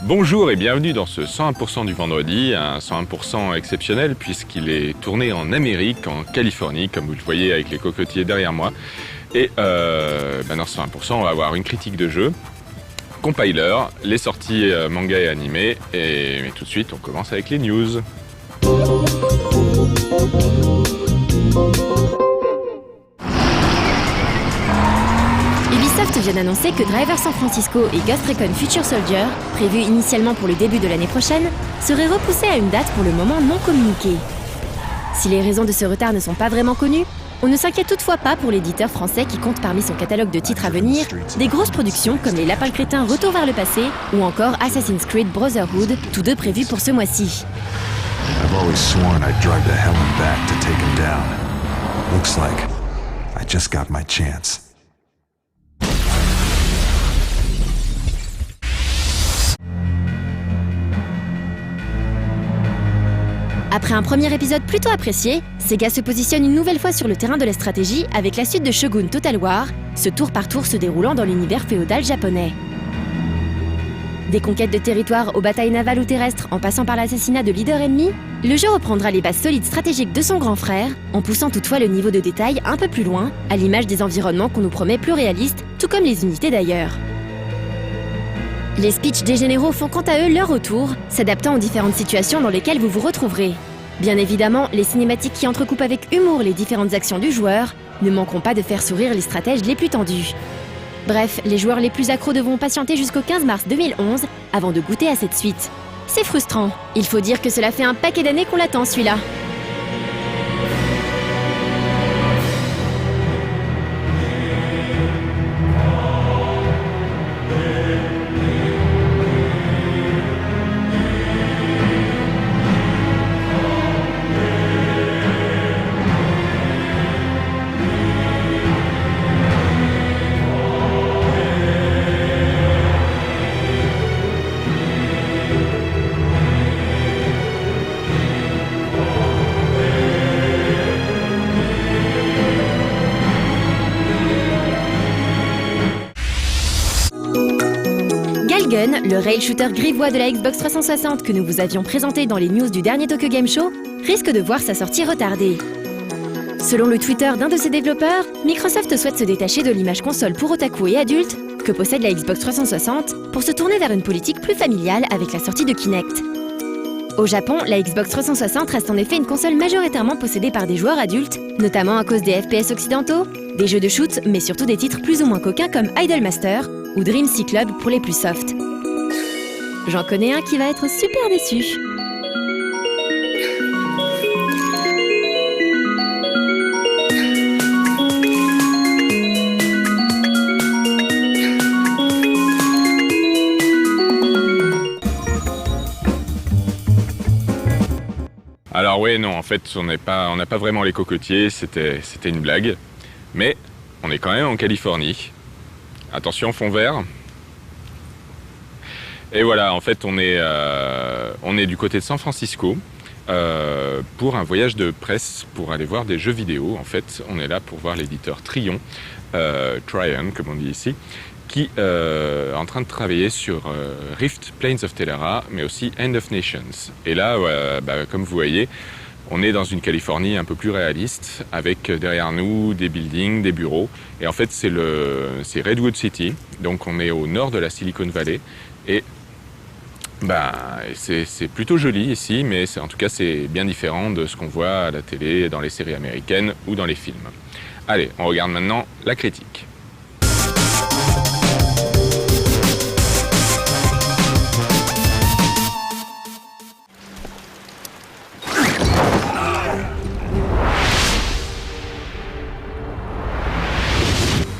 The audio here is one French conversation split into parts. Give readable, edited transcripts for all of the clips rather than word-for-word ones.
Bonjour et bienvenue dans ce 101% du vendredi, un 101% exceptionnel puisqu'il est tourné en Amérique, en Californie, comme vous le voyez avec les cocotiers derrière moi. Et dans ce 101%, on va avoir une critique de jeu, compiler, les sorties manga et animés, mais tout de suite on commence avec les news. Ubisoft vient d'annoncer que Driver San Francisco et Ghost Recon Future Soldier, prévus initialement pour le début de l'année prochaine, seraient repoussés à une date pour le moment non communiquée. Si les raisons de ce retard ne sont pas vraiment connues, on ne s'inquiète toutefois pas pour l'éditeur français qui compte parmi son catalogue de titres à venir des grosses productions comme Les Lapins Crétins Retour vers le passé ou encore Assassin's Creed Brotherhood, tous deux prévus pour ce mois-ci. I've always sworn I'd drive to hell and back to take him down. Looks like I just got my chance. Après un premier épisode plutôt apprécié, Sega se positionne une nouvelle fois sur le terrain de la stratégie avec la suite de Shogun Total War, ce tour par tour se déroulant dans l'univers féodal japonais. Des conquêtes de territoire aux batailles navales ou terrestres en passant par l'assassinat de leaders ennemis, le jeu reprendra les bases solides stratégiques de son grand frère, en poussant toutefois le niveau de détail un peu plus loin, à l'image des environnements qu'on nous promet plus réalistes, tout comme les unités d'ailleurs. Les speeches des généraux font quant à eux leur retour, s'adaptant aux différentes situations dans lesquelles vous vous retrouverez. Bien évidemment, les cinématiques qui entrecoupent avec humour les différentes actions du joueur ne manqueront pas de faire sourire les stratèges les plus tendus. Bref, les joueurs les plus accros devront patienter jusqu'au 15 mars 2011 avant de goûter à cette suite. C'est frustrant. Il faut dire que cela fait un paquet d'années qu'on l'attend celui-là. Galgun, le rail shooter grivois de la Xbox 360 que nous vous avions présenté dans les news du dernier Tokyo Game Show, risque de voir sa sortie retardée. Selon le Twitter d'un de ses développeurs, Microsoft souhaite se détacher de l'image console pour otaku et adultes que possède la Xbox 360 pour se tourner vers une politique plus familiale avec la sortie de Kinect. Au Japon, la Xbox 360 reste en effet une console majoritairement possédée par des joueurs adultes, notamment à cause des FPS occidentaux, des jeux de shoot, mais surtout des titres plus ou moins coquins comme Idolmaster ou Dream Sea Club pour les plus soft. J'en connais un qui va être super déçu. Alors oui, non, en fait, on n'a pas vraiment les cocotiers, c'était une blague. Mais on est quand même en Californie. Attention, fond vert. Et voilà, en fait, on est du côté de San Francisco pour un voyage de presse pour aller voir des jeux vidéo. En fait, on est là pour voir l'éditeur Trion, comme on dit ici, qui est en train de travailler sur Rift, Plains of Telera, mais aussi End of Nations. Et là, comme vous voyez, on est dans une Californie un peu plus réaliste, avec derrière nous des buildings, des bureaux. Et en fait, c'est Redwood City, donc on est au nord de la Silicon Valley. Et c'est plutôt joli ici, mais en tout cas, c'est bien différent de ce qu'on voit à la télé, dans les séries américaines ou dans les films. Allez, on regarde maintenant la critique.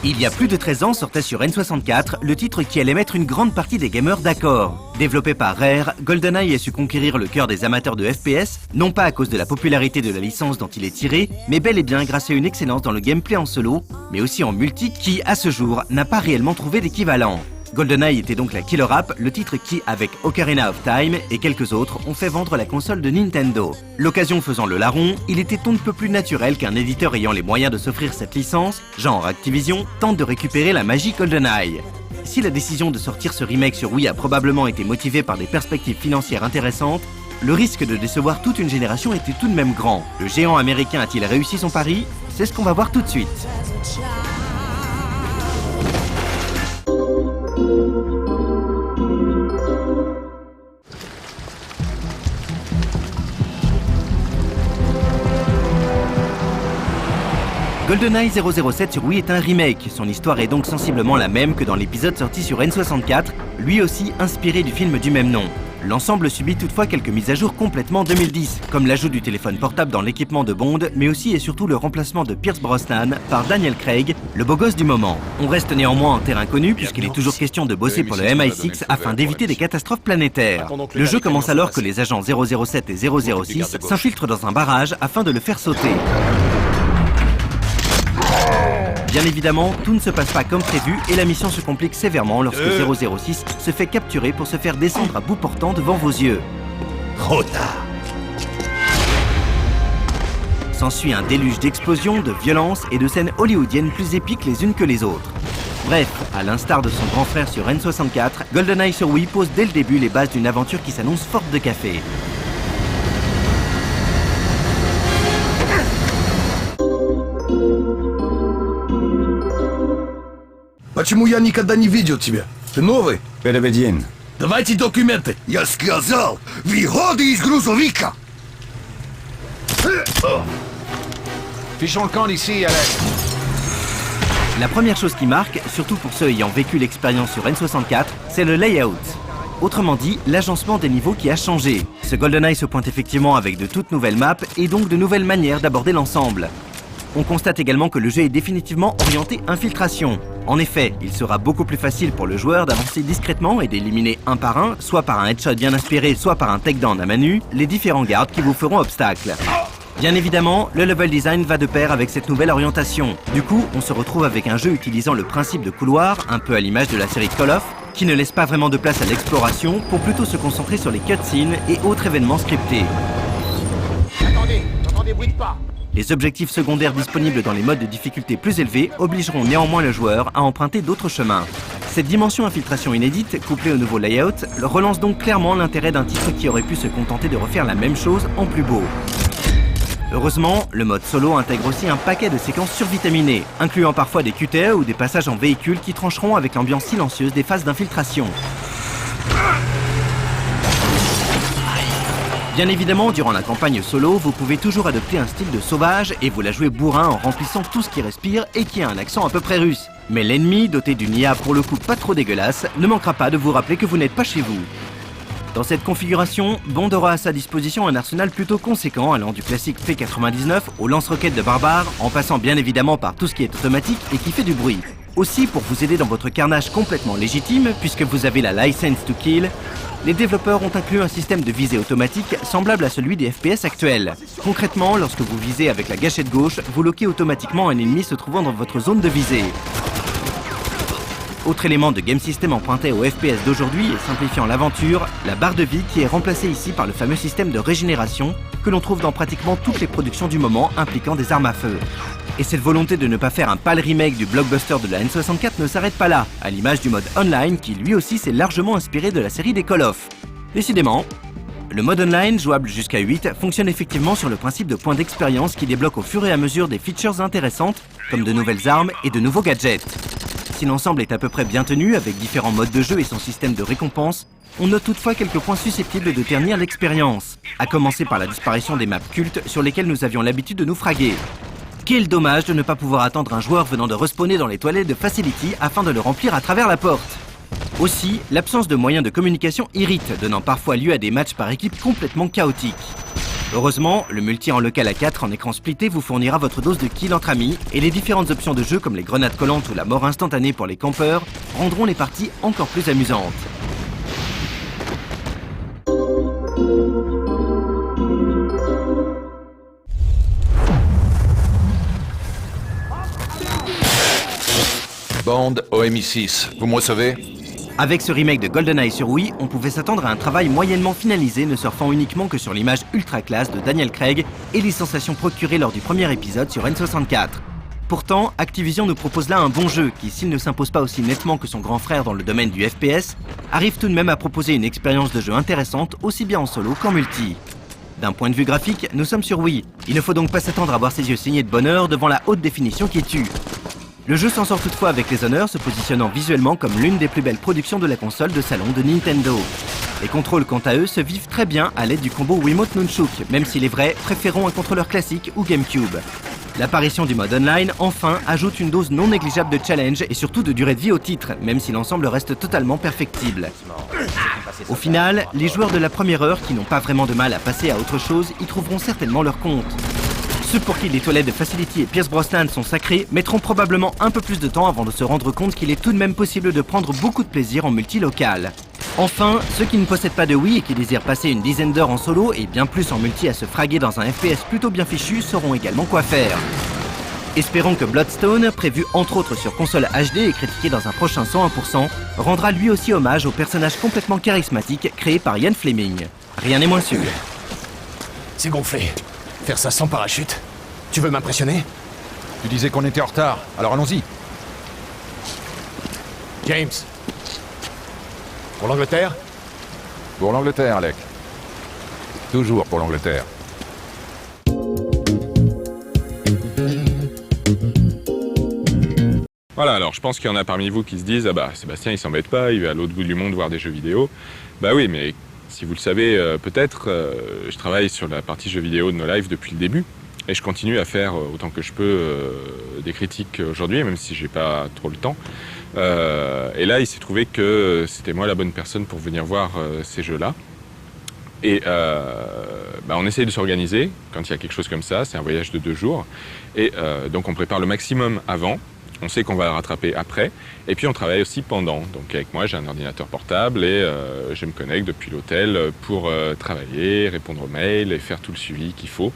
Il y a plus de 13 ans sortait sur N64 le titre qui allait mettre une grande partie des gamers d'accord. Développé par Rare, GoldenEye a su conquérir le cœur des amateurs de FPS, non pas à cause de la popularité de la licence dont il est tiré, mais bel et bien grâce à une excellence dans le gameplay en solo, mais aussi en multi qui, à ce jour, n'a pas réellement trouvé d'équivalent. GoldenEye était donc la killer app, le titre qui, avec Ocarina of Time et quelques autres, ont fait vendre la console de Nintendo. L'occasion faisant le larron, il était on ne peut plus naturel qu'un éditeur ayant les moyens de s'offrir cette licence, genre Activision, tente de récupérer la magie GoldenEye. Si la décision de sortir ce remake sur Wii a probablement été motivée par des perspectives financières intéressantes, le risque de décevoir toute une génération était tout de même grand. Le géant américain a-t-il réussi son pari? C'est ce qu'on va voir tout de suite. GoldenEye 007 sur Wii est un remake. Son histoire est donc sensiblement la même que dans l'épisode sorti sur N64, lui aussi inspiré du film du même nom. L'ensemble subit toutefois quelques mises à jour complètement 2010, comme l'ajout du téléphone portable dans l'équipement de Bond, mais aussi et surtout le remplacement de Pierce Brosnan par Daniel Craig, le beau gosse du moment. On reste néanmoins en terrain connu puisqu'il est toujours question de bosser pour le MI6 afin d'éviter des catastrophes planétaires. Le jeu commence alors que les agents 007 et 006 s'infiltrent dans un barrage afin de le faire sauter. Bien évidemment, tout ne se passe pas comme prévu et la mission se complique sévèrement lorsque 006 se fait capturer pour se faire descendre à bout portant devant vos yeux. S'ensuit un déluge d'explosions, de violences et de scènes hollywoodiennes plus épiques les unes que les autres. Bref, à l'instar de son grand frère sur N64, GoldenEye sur Wii pose dès le début les bases d'une aventure qui s'annonce forte de café. Почему я никогда не видел тебя? Ты новый? Переведен. Давайте документы. Я сказал, выходи из грузовика. Fichons le camp d'ici, Alex. La première chose qui marque, surtout pour ceux ayant vécu l'expérience sur N64, c'est le layout. Autrement dit, l'agencement des niveaux qui a changé. Ce GoldenEye se pointe effectivement avec de toutes nouvelles maps et donc de nouvelles manières d'aborder l'ensemble. On constate également que le jeu est définitivement orienté infiltration. En effet, il sera beaucoup plus facile pour le joueur d'avancer discrètement et d'éliminer un par un, soit par un headshot bien inspiré, soit par un takedown à main nue, les différents gardes qui vous feront obstacle. Bien évidemment, le level design va de pair avec cette nouvelle orientation. Du coup, on se retrouve avec un jeu utilisant le principe de couloir, un peu à l'image de la série Call of, qui ne laisse pas vraiment de place à l'exploration pour plutôt se concentrer sur les cutscenes et autres événements scriptés. Attendez, bruit pas. Les objectifs secondaires disponibles dans les modes de difficulté plus élevés obligeront néanmoins le joueur à emprunter d'autres chemins. Cette dimension infiltration inédite, couplée au nouveau layout, relance donc clairement l'intérêt d'un titre qui aurait pu se contenter de refaire la même chose en plus beau. Heureusement, le mode solo intègre aussi un paquet de séquences survitaminées, incluant parfois des QTE ou des passages en véhicule qui trancheront avec l'ambiance silencieuse des phases d'infiltration. Bien évidemment, durant la campagne solo, vous pouvez toujours adopter un style de sauvage et vous la jouer bourrin en remplissant tout ce qui respire et qui a un accent à peu près russe. Mais l'ennemi, doté d'une IA pour le coup pas trop dégueulasse, ne manquera pas de vous rappeler que vous n'êtes pas chez vous. Dans cette configuration, Bond aura à sa disposition un arsenal plutôt conséquent allant du classique P99 au lance-roquettes de barbare, en passant bien évidemment par tout ce qui est automatique et qui fait du bruit. Aussi, pour vous aider dans votre carnage complètement légitime, puisque vous avez la License to Kill, les développeurs ont inclus un système de visée automatique semblable à celui des FPS actuels. Concrètement, lorsque vous visez avec la gâchette gauche, vous loquez automatiquement un ennemi se trouvant dans votre zone de visée. Autre élément de game system emprunté au FPS d'aujourd'hui et simplifiant l'aventure, la barre de vie qui est remplacée ici par le fameux système de régénération que l'on trouve dans pratiquement toutes les productions du moment impliquant des armes à feu. Et cette volonté de ne pas faire un pâle remake du blockbuster de la N64 ne s'arrête pas là, à l'image du mode online qui lui aussi s'est largement inspiré de la série des Call of. Décidément, le mode online, jouable jusqu'à 8, fonctionne effectivement sur le principe de points d'expérience qui débloquent au fur et à mesure des features intéressantes, comme de nouvelles armes et de nouveaux gadgets. Si l'ensemble est à peu près bien tenu, avec différents modes de jeu et son système de récompense, on note toutefois quelques points susceptibles de ternir l'expérience, à commencer par la disparition des maps cultes sur lesquelles nous avions l'habitude de nous fraguer. Quel dommage de ne pas pouvoir attendre un joueur venant de respawner dans les toilettes de Facility afin de le remplir à travers la porte. Aussi, l'absence de moyens de communication irrite, donnant parfois lieu à des matchs par équipe complètement chaotiques. Heureusement, le multi en local à 4 en écran splitté vous fournira votre dose de kill entre amis et les différentes options de jeu comme les grenades collantes ou la mort instantanée pour les campeurs rendront les parties encore plus amusantes. Bond au MI6, vous me recevez? Avec ce remake de GoldenEye sur Wii, on pouvait s'attendre à un travail moyennement finalisé ne surfant uniquement que sur l'image ultra classe de Daniel Craig et les sensations procurées lors du premier épisode sur N64. Pourtant, Activision nous propose là un bon jeu qui, s'il ne s'impose pas aussi nettement que son grand frère dans le domaine du FPS, arrive tout de même à proposer une expérience de jeu intéressante aussi bien en solo qu'en multi. D'un point de vue graphique, nous sommes sur Wii. Il ne faut donc pas s'attendre à voir ses yeux saignés de bonheur devant la haute définition qui tue. Le jeu s'en sort toutefois avec les honneurs, se positionnant visuellement comme l'une des plus belles productions de la console de salon de Nintendo. Les contrôles, quant à eux, se vivent très bien à l'aide du combo Wiimote Nunchuk, même si les vrais préférons un contrôleur classique ou GameCube. L'apparition du mode online, enfin, ajoute une dose non négligeable de challenge et surtout de durée de vie au titre, même si l'ensemble reste totalement perfectible. Au final, les joueurs de la première heure qui n'ont pas vraiment de mal à passer à autre chose y trouveront certainement leur compte. Ceux pour qui les toilettes de Facility et Pierce Brosnan sont sacrées mettront probablement un peu plus de temps avant de se rendre compte qu'il est tout de même possible de prendre beaucoup de plaisir en multi-local. Enfin, ceux qui ne possèdent pas de Wii et qui désirent passer une dizaine d'heures en solo et bien plus en multi à se fraguer dans un FPS plutôt bien fichu sauront également quoi faire. Espérons que Bloodstone, prévu entre autres sur console HD et critiqué dans un prochain 101%, rendra lui aussi hommage au personnage complètement charismatique créé par Ian Fleming. Rien n'est moins sûr. C'est gonflé. Faire ça sans parachute. Tu veux m'impressionner? Tu disais qu'on était en retard, alors allons-y. James. Pour l'Angleterre? Pour l'Angleterre, Alec. Toujours pour l'Angleterre. Voilà, alors je pense qu'il y en a parmi vous qui se disent « Ah bah Sébastien il s'embête pas, il va à l'autre bout du monde voir des jeux vidéo ». Bah oui, mais si vous le savez peut-être, je travaille sur la partie jeux vidéo de No Life depuis le début. Et je continue à faire autant que je peux des critiques aujourd'hui, même si j'ai pas trop le temps. Et là, il s'est trouvé que c'était moi la bonne personne pour venir voir ces jeux-là. Et on essaye de s'organiser quand il y a quelque chose comme ça, c'est un voyage de 2 jours. Et donc on prépare le maximum avant, on sait qu'on va le rattraper après, et puis on travaille aussi pendant. Donc avec moi j'ai un ordinateur portable et je me connecte depuis l'hôtel pour travailler, répondre aux mails et faire tout le suivi qu'il faut.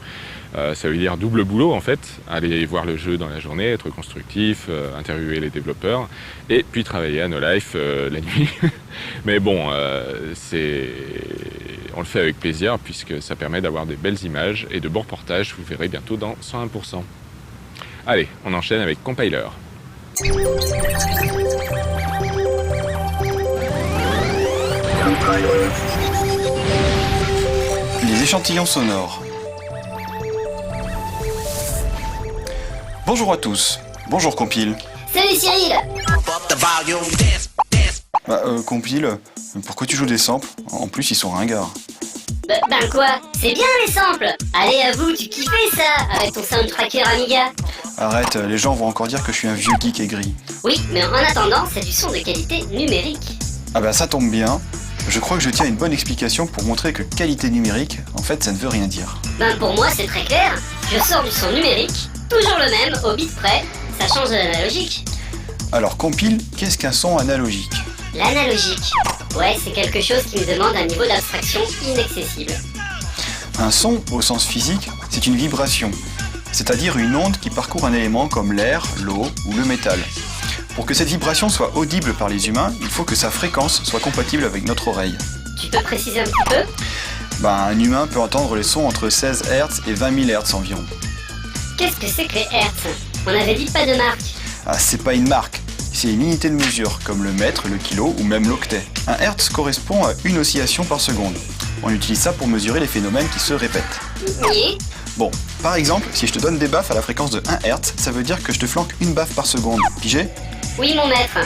Ça veut dire double boulot en fait, aller voir le jeu dans la journée, être constructif, interviewer les développeurs et puis travailler à No Life la nuit. Mais bon, on le fait avec plaisir puisque ça permet d'avoir des belles images et de bons reportages, vous verrez bientôt dans 101%. Allez, on enchaîne avec Compiler. Les échantillons sonores. Bonjour à tous. Bonjour Compile. Salut Cyril. Compile, pourquoi tu joues des samples? En plus, ils sont ringards. Ben quoi? C'est bien les samples. Allez, avoue, tu kiffais ça avec ton soundtracker Amiga. Arrête, les gens vont encore dire que je suis un vieux geek aigri. Oui, mais en attendant, c'est du son de qualité numérique. Ah bah ça tombe bien. Je crois que je tiens une bonne explication pour montrer que qualité numérique, en fait, ça ne veut rien dire. Ben pour moi, c'est très clair. Je sors du son numérique, toujours le même, au bit près. Ça change de l'analogique. Alors Compile, qu'est-ce qu'un son analogique? L'analogique. Ouais, c'est quelque chose qui me demande un niveau d'abstraction inaccessible. Un son, au sens physique, c'est une vibration, c'est-à-dire une onde qui parcourt un élément comme l'air, l'eau ou le métal. Pour que cette vibration soit audible par les humains, il faut que sa fréquence soit compatible avec notre oreille. Tu peux préciser un petit peu? Un humain peut entendre les sons entre 16 Hz et 20 000 Hz environ. Qu'est-ce que c'est que les Hertz? On avait dit pas de marque. Ah, c'est pas une marque, c'est une unité de mesure, comme le mètre, le kilo ou même l'octet. Un Hertz correspond à une oscillation par seconde. On utilise ça pour mesurer les phénomènes qui se répètent. Oui. Bon, par exemple, si je te donne des baffes à la fréquence de 1 Hz, ça veut dire que je te flanque une baffe par seconde. Pigé? Oui, mon maître.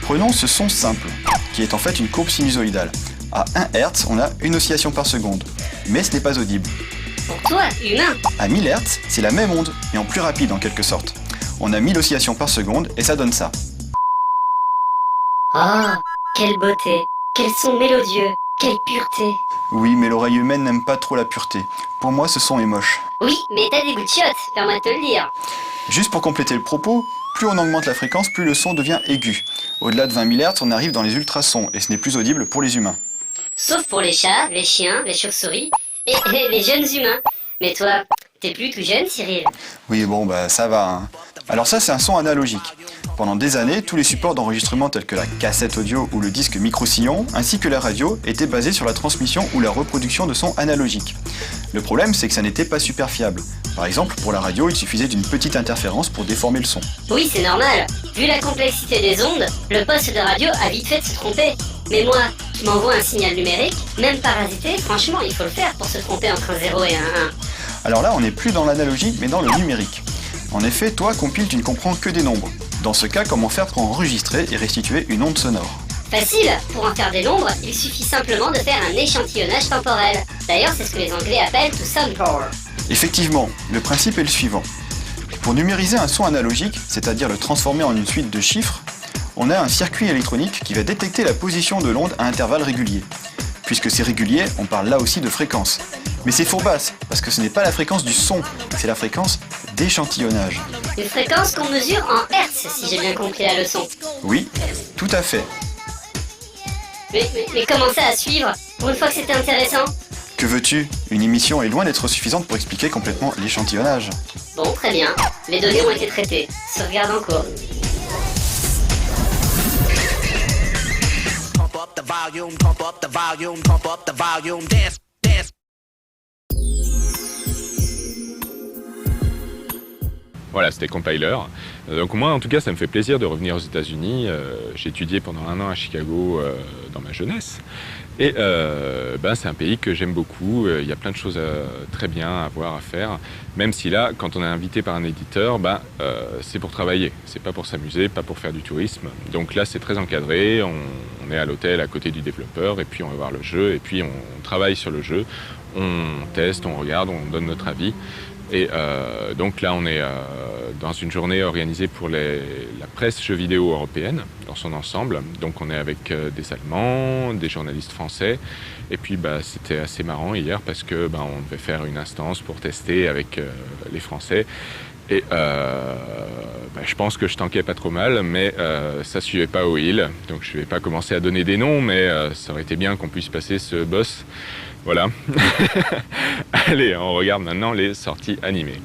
Prenons ce son simple, qui est en fait une courbe sinusoïdale. À 1 Hz, on a une oscillation par seconde, mais ce n'est pas audible. Pour toi, humain. À 1000 Hz, c'est la même onde, mais en plus rapide en quelque sorte. On a 1000 oscillations par seconde et ça donne ça. Oh, quelle beauté, quel son mélodieux, quelle pureté. Oui, mais l'oreille humaine n'aime pas trop la pureté. Pour moi, ce son est moche. Oui, mais t'as des goûts de chiottes, permets de te le dire. Juste pour compléter le propos, plus on augmente la fréquence, plus le son devient aigu. Au-delà de 20 000 Hz, on arrive dans les ultrasons et ce n'est plus audible pour les humains. Sauf pour les chats, les chiens, les chauves-souris et les jeunes humains. Mais toi, t'es plus tout jeune, Cyril. Oui, bon, ça va, hein. Alors ça, c'est un son analogique. Pendant des années, tous les supports d'enregistrement tels que la cassette audio ou le disque micro-sillon, ainsi que la radio, étaient basés sur la transmission ou la reproduction de sons analogiques. Le problème, c'est que ça n'était pas super fiable. Par exemple, pour la radio, il suffisait d'une petite interférence pour déformer le son. Oui, c'est normal. Vu la complexité des ondes, le poste de radio a vite fait de se tromper. Mais moi, qui m'envoie un signal numérique, même parasité, franchement, il faut le faire pour se tromper entre un 0 et un 1. Alors là, on n'est plus dans l'analogie, mais dans le numérique. En effet, toi, compile, tu ne comprends que des nombres. Dans ce cas, comment faire pour enregistrer et restituer une onde sonore? Facile, pour en faire des nombres, il suffit simplement de faire un échantillonnage temporel. D'ailleurs, c'est ce que les Anglais appellent to sample. Effectivement, le principe est le suivant. Pour numériser un son analogique, c'est-à-dire le transformer en une suite de chiffres, on a un circuit électronique qui va détecter la position de l'onde à intervalles réguliers. Puisque c'est régulier, on parle là aussi de fréquence. Mais c'est fourbasse, parce que ce n'est pas la fréquence du son, c'est la fréquence d'échantillonnage. Une fréquence qu'on mesure en hertz, si j'ai bien compris la leçon. Oui, tout à fait. Mais comment ça à suivre? Pour une fois que c'était intéressant? Que veux-tu? Une émission est loin d'être suffisante pour expliquer complètement l'échantillonnage. Bon, très bien. Les données ont été traitées. Sauvegarde en cours. Voilà, c'était Compiler. Donc moi, en tout cas, ça me fait plaisir de revenir aux États-Unis. J'ai étudié pendant 1 an à Chicago dans ma jeunesse. Et c'est un pays que j'aime beaucoup. Il y a plein de choses très bien à voir, à faire. Même si là, quand on est invité par un éditeur, c'est pour travailler. C'est pas pour s'amuser, pas pour faire du tourisme. Donc là, c'est très encadré. On est à l'hôtel à côté du développeur et puis on va voir le jeu. Et puis on travaille sur le jeu. On teste, on regarde, on donne notre avis. Et donc là, on est dans une journée organisée pour la presse jeux vidéo européenne dans son ensemble. Donc on est avec des Allemands, des journalistes français. Et puis c'était assez marrant hier parce que on devait faire une instance pour tester avec les Français. Et je pense que je tankais pas trop mal, mais ça suivait pas au Hill. Donc je vais pas commencer à donner des noms, mais ça aurait été bien qu'on puisse passer ce boss. Voilà. Allez, on regarde maintenant les sorties animées.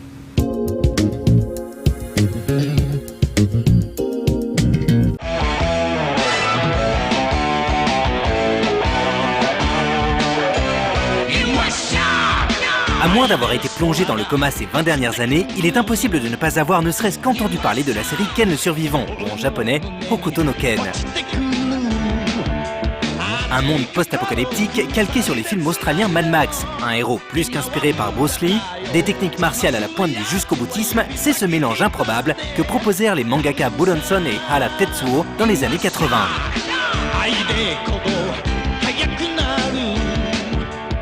À moins d'avoir été plongé dans le coma ces 20 dernières années, il est impossible de ne pas avoir ne serait-ce qu'entendu parler de la série Ken le Survivant, ou en japonais, Hokuto no Ken. Un monde post-apocalyptique calqué sur les films australiens Mad Max. Un héros plus qu'inspiré par Bruce Lee, des techniques martiales à la pointe du jusqu'au-boutisme, c'est ce mélange improbable que proposèrent les mangaka Buronson et Hara Tetsuo dans les années 80.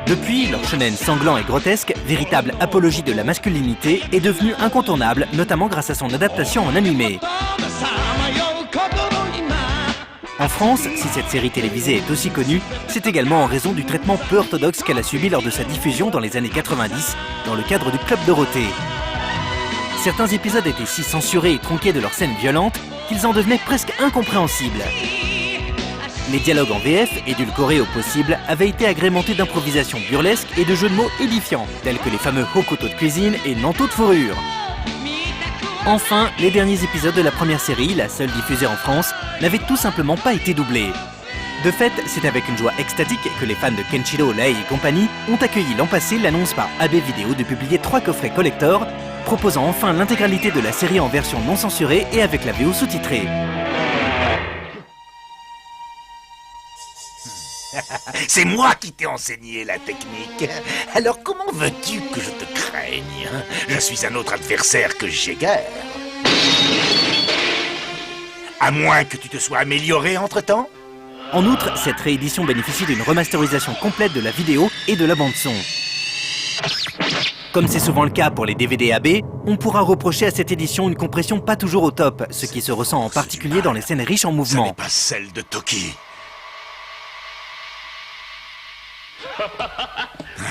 Depuis, leur shonen sanglant et grotesque, véritable apologie de la masculinité, est devenu incontournable, notamment grâce à son adaptation en animé. En France, si cette série télévisée est aussi connue, c'est également en raison du traitement peu orthodoxe qu'elle a subi lors de sa diffusion dans les années 90, dans le cadre du Club Dorothée. Certains épisodes étaient si censurés et tronqués de leurs scènes violentes qu'ils en devenaient presque incompréhensibles. Les dialogues en VF, édulcorés au possible, avaient été agrémentés d'improvisations burlesques et de jeux de mots édifiants, tels que les fameux hokuto de cuisine et nanto de fourrure. Enfin, les derniers épisodes de la première série, la seule diffusée en France, n'avaient tout simplement pas été doublés. De fait, c'est avec une joie extatique que les fans de Kenshiro, Lei et compagnie ont accueilli l'an passé l'annonce par AB Vidéo de publier 3 coffrets collector, proposant enfin l'intégralité de la série en version non censurée et avec la VO sous-titrée. C'est moi qui t'ai enseigné la technique. Alors comment veux-tu que je te craigne? Je suis un autre adversaire que j'ai guère. À moins que tu te sois amélioré entre-temps. En outre, cette réédition bénéficie d'une remasterisation complète de la vidéo et de la bande-son. Comme c'est souvent le cas pour les DVD AB, on pourra reprocher à cette édition une compression pas toujours au top, ce qui se ressent en particulier dans les scènes riches en mouvement. Ce n'est pas celle de Toki.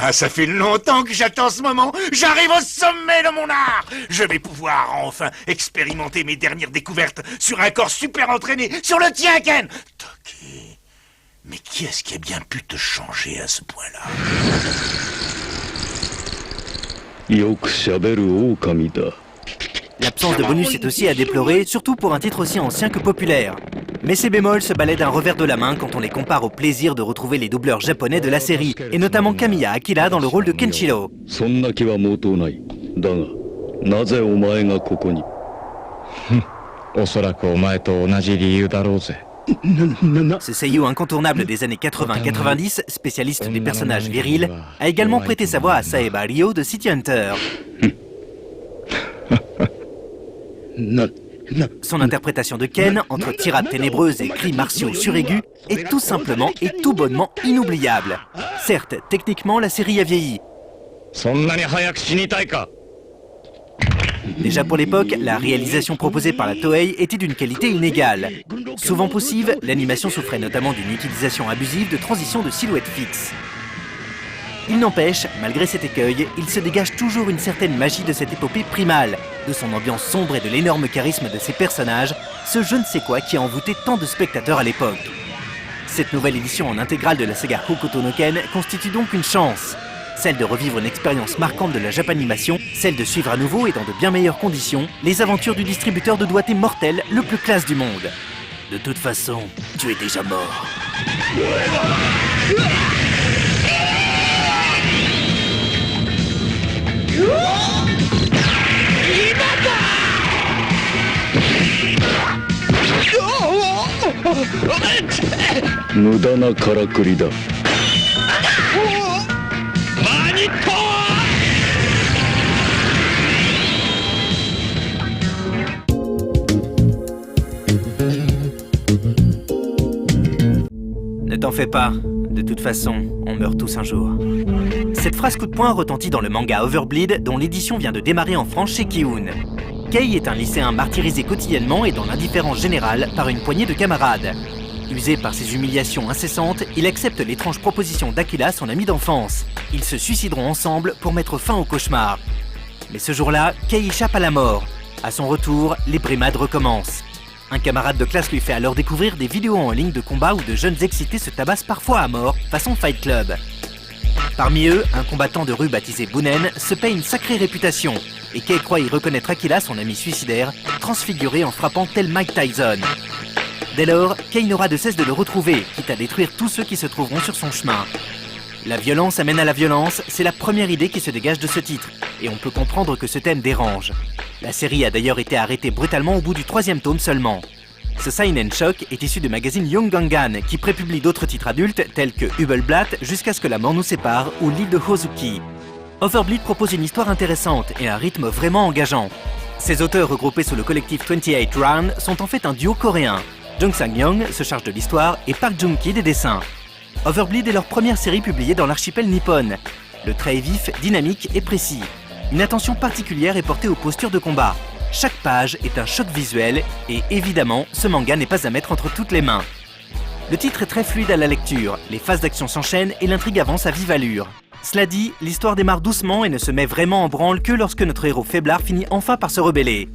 Ah, ça fait longtemps que j'attends ce moment. J'arrive au sommet de mon art. Je vais pouvoir enfin expérimenter mes dernières découvertes sur un corps super entraîné, sur le tien, Ken. Toki, mais qui est-ce qui a bien pu te changer à ce point-là? L'absence de bonus est aussi à déplorer, surtout pour un titre aussi ancien que populaire. Mais ces bémols se balaient d'un revers de la main quand on les compare au plaisir de retrouver les doubleurs japonais de la série, et notamment Kamiya Akira dans le rôle de Kenshiro. Ce seiyuu incontournable des années 80-90, spécialiste des personnages virils, a également prêté sa voix à Saeba Ryo de City Hunter. Son interprétation de Ken, entre tirades ténébreuses et cris martiaux suraigus, est tout simplement et tout bonnement inoubliable. Certes, techniquement, la série a vieilli. Déjà pour l'époque, la réalisation proposée par la Toei était d'une qualité inégale. Souvent poussive, l'animation souffrait notamment d'une utilisation abusive de transitions de silhouettes fixes. Il n'empêche, malgré cet écueil, il se dégage toujours une certaine magie de cette épopée primale, de son ambiance sombre et de l'énorme charisme de ses personnages, ce je ne sais quoi qui a envoûté tant de spectateurs à l'époque. Cette nouvelle édition en intégrale de la saga Hokuto no Ken constitue donc une chance. Celle de revivre une expérience marquante de la Japanimation, celle de suivre à nouveau et dans de bien meilleures conditions les aventures du distributeur de doigté mortel le plus classe du monde. De toute façon, tu es déjà mort. Ne t'en fais pas, de toute façon, on meurt tous un jour. Cette phrase coup de poing retentit dans le manga Overbleed, dont l'édition vient de démarrer en France chez Kiun. Kei est un lycéen martyrisé quotidiennement et dans l'indifférence générale par une poignée de camarades. Usé par ses humiliations incessantes, il accepte l'étrange proposition d'Akira, son ami d'enfance. Ils se suicideront ensemble pour mettre fin au cauchemar. Mais ce jour-là, Kei échappe à la mort. À son retour, les brimades recommencent. Un camarade de classe lui fait alors découvrir des vidéos en ligne de combat où de jeunes excités se tabassent parfois à mort, façon Fight Club. Parmi eux, un combattant de rue baptisé Bunen se paie une sacrée réputation, et Kei croit y reconnaître Akira, son ami suicidaire, transfiguré en frappant tel Mike Tyson. Dès lors, Kei n'aura de cesse de le retrouver, quitte à détruire tous ceux qui se trouveront sur son chemin. La violence amène à la violence, c'est la première idée qui se dégage de ce titre, et on peut comprendre que ce thème dérange. La série a d'ailleurs été arrêtée brutalement au bout du 3e tome seulement. Ce seinen shock est issu du magazine Young Gangan, qui prépublie d'autres titres adultes tels que Hubelblatt, Jusqu'à ce que la mort nous sépare, ou L'île de Hozuki. Overbleed propose une histoire intéressante et un rythme vraiment engageant. Ces auteurs regroupés sous le collectif 28 Round sont en fait un duo coréen. Jung Sang-young se charge de l'histoire et Park Jung-ki des dessins. Overbleed est leur première série publiée dans l'archipel nippon. Le trait est vif, dynamique et précis. Une attention particulière est portée aux postures de combat. Chaque page est un choc visuel et évidemment, ce manga n'est pas à mettre entre toutes les mains. Le titre est très fluide à la lecture, les phases d'action s'enchaînent et l'intrigue avance à vive allure. Cela dit, l'histoire démarre doucement et ne se met vraiment en branle que lorsque notre héros faiblard finit enfin par se rebeller.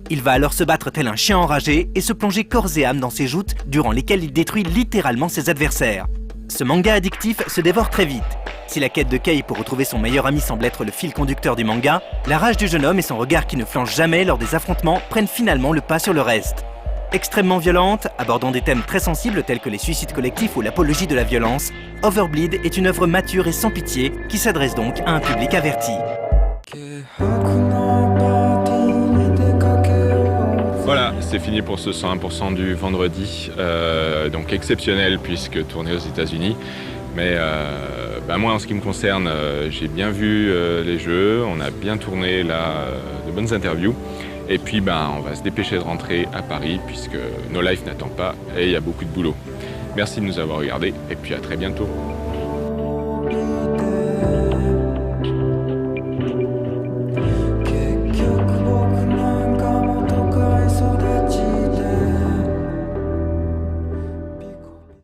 Il va alors se battre tel un chien enragé et se plonger corps et âme dans ses joutes durant lesquelles il détruit littéralement ses adversaires. Ce manga addictif se dévore très vite. Si la quête de Kei pour retrouver son meilleur ami semble être le fil conducteur du manga, la rage du jeune homme et son regard qui ne flanche jamais lors des affrontements prennent finalement le pas sur le reste. Extrêmement violente, abordant des thèmes très sensibles tels que les suicides collectifs ou l'apologie de la violence, Overbleed est une œuvre mature et sans pitié qui s'adresse donc à un public averti. Voilà, c'est fini pour ce 101% du vendredi, donc exceptionnel puisque tourné aux États-Unis. Mais moi, en ce qui me concerne, j'ai bien vu les jeux, on a bien tourné là, de bonnes interviews. Et puis, on va se dépêcher de rentrer à Paris puisque No Life n'attend pas et il y a beaucoup de boulot. Merci de nous avoir regardés et puis à très bientôt.